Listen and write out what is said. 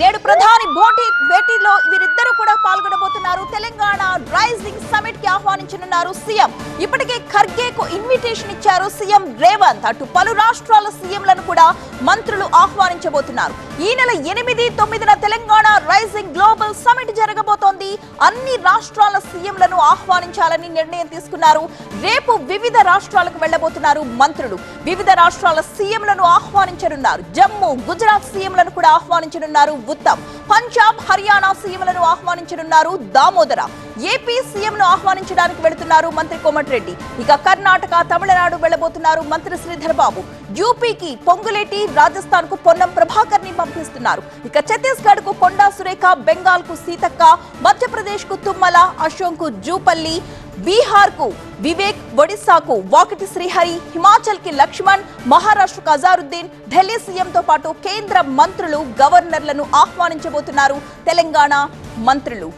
నేడు ప్రధాని భేటీలో వీరిద్దరూ కూడా పాల్గొనబోతున్నారు. తెలంగాణ రైజింగ్ సమిట్ కి ఆహ్వానించనున్నారు సీఎం. ఇప్పటికే ఖర్గేకు ఇన్విటేషన్ ఇచ్చారు సీఎం రేవంత్. అటు పలు రాష్ట్రాల సీఎంలను కూడా మంత్రులు ఆహ్వానించబోతున్నారు. ఈ నెల 8, 9న తెలంగాణ రైజింగ్ గ్లోబల్ సమిట్ జరగబోతోంది. అన్ని రాష్ట్రాల సీఎంలను ఆహ్వానించాలని నిర్ణయం తీసుకున్నారు. రేపు వివిధ రాష్ట్రాలకు వెళ్లబోతున్నారు మంత్రులు. వివిధ రాష్ట్రాల సీఎంలను ఆహ్వానించనున్నారు. జమ్మూ, గుజరాత్ సీఎంలను కూడా ఆహ్వానించనున్నారు ఉత్తమ్. పంజాబ్, హర్యానా సీఎంలను ఆహ్వానించనున్నారు దామోదర. ఏపీ సీఎం ను ఆహ్వానించడానికి వెళుతున్నారు మంత్రి కోమటిరెడ్డి. ఇక కర్ణాటక, తమిళనాడు వెళ్లబోతున్నారు మంత్రి శ్రీధర్ బాబు. యూపీకి పొంగులేటి, రాజస్థాన్ కు పొన్నం ప్రభాకర్ ని పంపిస్తున్నారు. ఇక ఛత్తీస్గఢ్ కు కొండా సురేఖ, బెంగాల్ కు సీతక్క, మధ్యప్రదేశ్ కు తుమ్మల, అశోక్ కు జూపల్లి, బీహార్ కు వివేక్, ఒడిశాకు వాకిటి శ్రీహరి, హిమాచల్ కి లక్ష్మణ్, మహారాష్ట్రకు అజారుద్దీన్. ఢిల్లీ సీఎంతో పాటు కేంద్ర మంత్రులు, గవర్నర్లను ఆహ్వానించబోతున్నారు తెలంగాణ మంత్రులు.